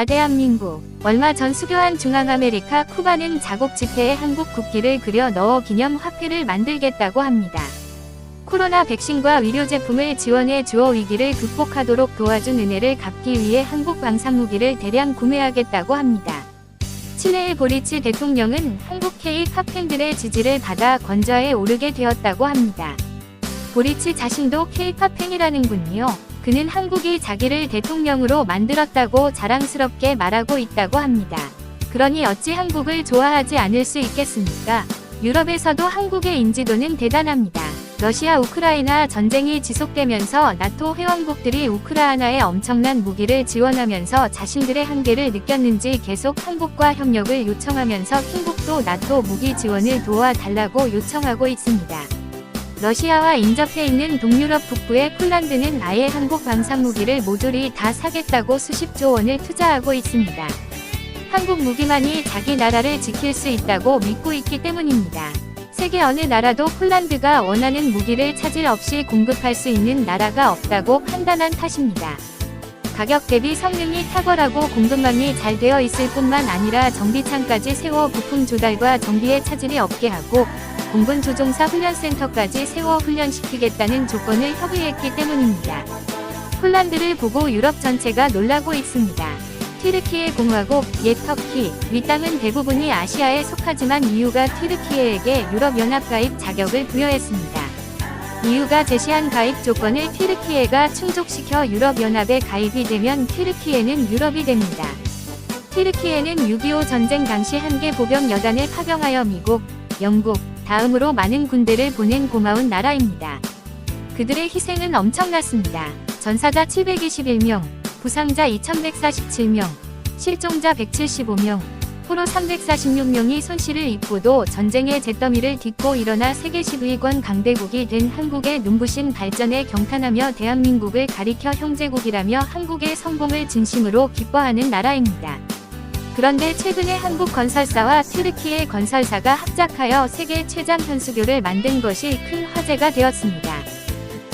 대한민국. 얼마 전 수교한 중앙아메리카 쿠바는 자국 지폐에 한국 국기를 그려 넣어 기념 화폐를 만들겠다고 합니다. 코로나 백신과 의료 제품을 지원해 주어 위기를 극복하도록 도와준 은혜를 갚기 위해 한국 방산무기를 대량 구매하겠다고 합니다. 칠레의 보리치 대통령은 한국 K-팝 팬들의 지지를 받아 권좌에 오르게 되었다고 합니다. 보리치 자신도 K-팝 팬이라는군요. 그는 한국이 자기를 대통령으로 만들었다고 자랑스럽게 말하고 있다고 합니다. 그러니 어찌 한국을 좋아하지 않을 수 있겠습니까? 유럽에서도 한국의 인지도는 대단합니다. 러시아 우크라이나 전쟁이 지속되면서 나토 회원국들이 우크라이나에 엄청난 무기를 지원하면서 자신들의 한계를 느꼈는지 계속 한국과 협력을 요청하면서 한국도 나토 무기 지원을 도와달라고 요청하고 있습니다. 러시아와 인접해 있는 동유럽 북부의 폴란드는 아예 한국 방산무기를 모조리 다 사겠다고 수십조 원을 투자하고 있습니다. 한국 무기만이 자기 나라를 지킬 수 있다고 믿고 있기 때문입니다. 세계 어느 나라도 폴란드가 원하는 무기를 차질 없이 공급할 수 있는 나라가 없다고 판단한 탓입니다. 가격 대비 성능이 탁월하고 공급망이 잘 되어 있을 뿐만 아니라 정비창까지 세워 부품 조달과 정비에 차질이 없게 하고 공군 조종사 훈련센터까지 세워 훈련시키겠다는 조건을 협의했기 때문입니다. 폴란드를 보고 유럽 전체가 놀라고 있습니다. 튀르키예 공화국, 옛 터키, 위 땅은 대부분이 아시아에 속하지만 EU가 튀르키예에게 유럽연합 가입 자격을 부여했습니다. EU가 제시한 가입 조건을 튀르키예가 충족시켜 유럽연합에 가입이 되면 튀르키예는 유럽이 됩니다. 튀르키예는 6.25 전쟁 당시 한개 보병 여단을 파병하여 미국, 영국, 다음으로 많은 군대를 보낸 고마운 나라입니다. 그들의 희생은 엄청났습니다. 전사자 721명, 부상자 2147명, 실종자 175명, 포로 346명이 손실을 입고도 전쟁의 잿더미를 딛고 일어나 세계 10위권 강대국이 된 한국의 눈부신 발전에 경탄하며 대한민국을 가리켜 형제국이라며 한국의 성공을 진심으로 기뻐하는 나라입니다. 그런데 최근에 한국 건설사와 튀르키예 건설사가 합작하여 세계 최장 현수교를 만든 것이 큰 화제가 되었습니다.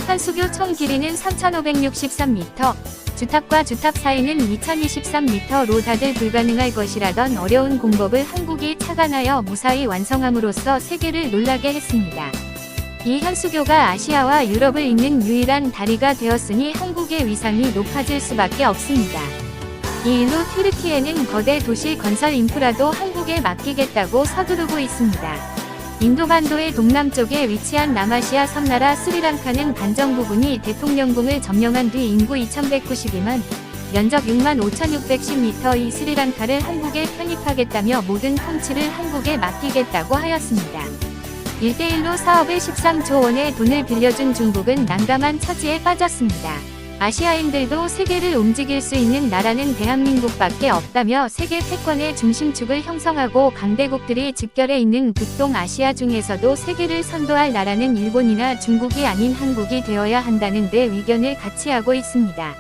현수교 총 길이는 3563m, 주탑과 주탑 사이는 2023m로 다들 불가능할 것이라던 어려운 공법을 한국이 착안하여 무사히 완성함으로써 세계를 놀라게 했습니다. 이 현수교가 아시아와 유럽을 잇는 유일한 다리가 되었으니 한국의 위상이 높아질 수밖에 없습니다. 이 일로 튀르키예는 거대 도시 건설 인프라도 한국에 맡기겠다고 서두르고 있습니다. 인도반도의 동남쪽에 위치한 남아시아 섬나라 스리랑카는 반정 부분이 대통령궁을 점령한 뒤 인구 2192만, 면적 65,610m 이 스리랑카를 한국에 편입하겠다며 모든 통치를 한국에 맡기겠다고 하였습니다. 1대1로 사업에 13조 원의 돈을 빌려준 중국은 난감한 처지에 빠졌습니다. 아시아인들도 세계를 움직일 수 있는 나라는 대한민국밖에 없다며 세계 패권의 중심축을 형성하고 강대국들이 집결해 있는 극동아시아 중에서도 세계를 선도할 나라는 일본이나 중국이 아닌 한국이 되어야 한다는 데 의견을 같이 하고 있습니다.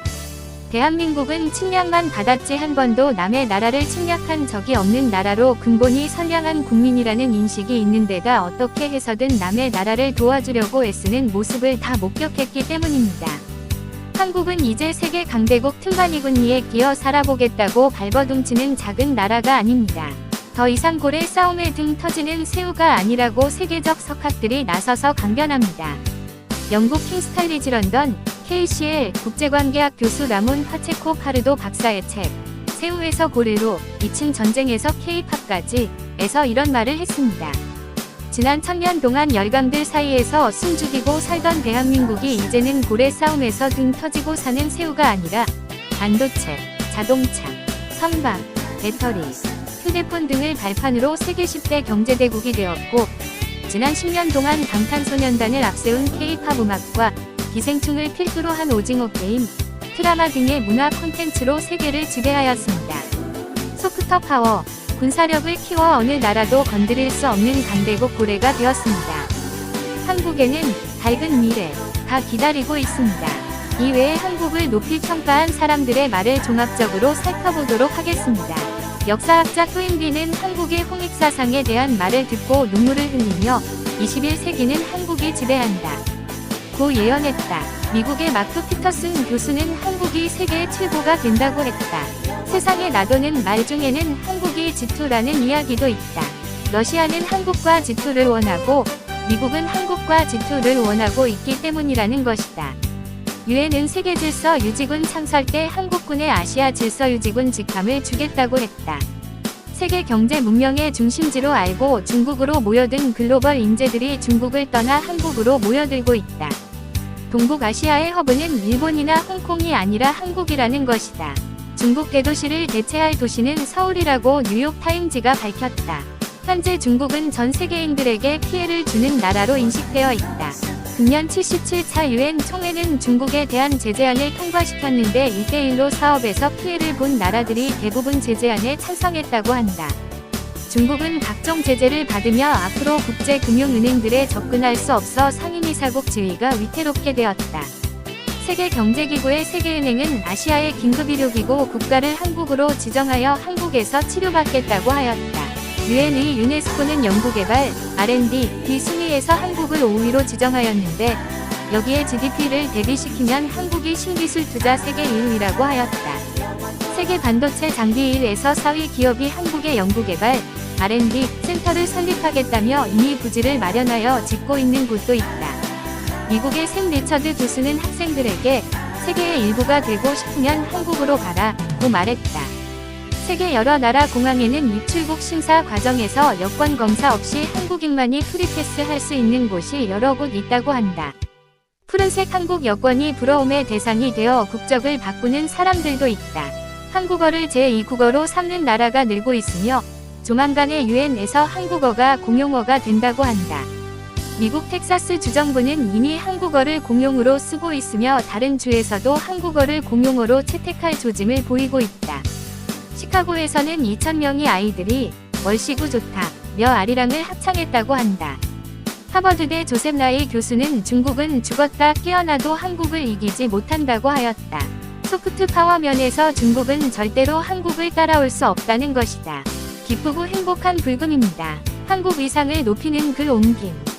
대한민국은 침략만 받았지 한 번도 남의 나라를 침략한 적이 없는 나라로 근본이 선량한 국민이라는 인식이 있는 데다 어떻게 해서든 남의 나라를 도와주려고 애쓰는 모습을 다 목격했기 때문입니다. 한국은 이제 세계 강대국 틈바니군이에 끼어 살아보겠다고 발버둥치는 작은 나라가 아닙니다. 더 이상 고래 싸움에 등 터지는 새우가 아니라고 세계적 석학들이 나서서 강변합니다. 영국 킹스탈리지 런던 KCL 국제관계학 교수 라몬 파체코 파르도 박사의 책 새우에서 고래로 2층 전쟁에서 K-팝까지 에서 이런 말을 했습니다. 지난 1000년 동안 열강들 사이에서 숨죽이고 살던 대한민국이 이제는 고래 싸움에서 등 터지고 사는 새우가 아니라 반도체, 자동차, 선박, 배터리, 휴대폰 등을 발판으로 세계 10대 경제대국이 되었고 지난 10년 동안 방탄소년단을 앞세운 K-팝 음악과 기생충을 필두로 한 오징어 게임, 드라마 등의 문화 콘텐츠로 세계를 지배하였습니다. 소프트 파워, 군사력을 키워 어느 나라도 건드릴 수 없는 강대국 고래가 되었습니다. 한국에는 밝은 미래가 기다리고 있습니다. 이외에 한국을 높이 평가한 사람들의 말을 종합적으로 살펴보도록 하겠습니다. 역사학자 토인비는 한국의 홍익사상에 대한 말을 듣고 눈물을 흘리며 21세기는 한국이 지배한다 고 예언했다. 미국의 마크 피터슨 교수는 한국이 세계 최고가 된다고 했다. 세상에 나도는 말 중에는 한국이 G2라는 이야기도 있다. 러시아는 한국과 G2를 원하고 미국은 한국과 G2를 원하고 있기 때문이라는 것이다. 유엔은 세계질서 유지군 창설 때 한국군의 아시아 질서 유지군 직함을 주겠다고 했다. 세계 경제 문명의 중심지로 알고 중국으로 모여든 글로벌 인재들이 중국을 떠나 한국으로 모여들고 있다. 동북아시아의 허브는 일본이나 홍콩이 아니라 한국이라는 것이다. 중국 대도시를 대체할 도시는 서울이라고 뉴욕타임즈가 밝혔다. 현재 중국은 전 세계인들에게 피해를 주는 나라로 인식되어 있다. 금년 77차 유엔 총회는 중국에 대한 제재안을 통과시켰는데 1대1로 사업에서 피해를 본 나라들이 대부분 제재안에 찬성했다고 한다. 중국은 각종 제재를 받으며 앞으로 국제금융은행들에 접근할 수 없어 상임이사국 지위가 위태롭게 되었다. 세계경제기구의 세계은행은 아시아의 긴급의료기구 국가를 한국으로 지정하여 한국에서 치료받겠다고 하였다. 유엔의 유네스코는 연구개발, R&D 순위에서 한국을 5위로 지정하였는데 여기에 GDP를 대비시키면 한국이 신기술 투자 세계 1위라고 하였다. 세계 반도체 장비 1에서 4위 기업이 한국의 연구개발, R&D 센터를 설립하겠다며 이미 부지를 마련하여 짓고 있는 곳도 있다. 미국의 샘 리처드 교수는 학생들에게 세계의 일부가 되고 싶으면 한국으로 가라고 말했다. 세계 여러 나라 공항에는 입출국 심사 과정에서 여권 검사 없이 한국인만이 프리패스할 수 있는 곳이 여러 곳 있다고 한다. 푸른색 한국 여권이 부러움의 대상이 되어 국적을 바꾸는 사람들도 있다. 한국어를 제2국어로 삼는 나라가 늘고 있으며 조만간에 유엔에서 한국어가 공용어가 된다고 한다. 미국 텍사스 주정부는 이미 한국어를 공용어로 쓰고 있으며 다른 주에서도 한국어를 공용어로 채택할 조짐을 보이고 있다. 시카고에서는 2,000명의 아이들이 월시구 좋다며 아리랑을 합창했다고 한다. 하버드대 조셉 라이 교수는 중국은 죽었다 깨어나도 한국을 이기지 못한다고 하였다. 소프트 파워 면에서 중국은 절대로 한국을 따라올 수 없다는 것이다. 기쁘고 행복한 불금입니다. 한국 위상을 높이는 글 옮김.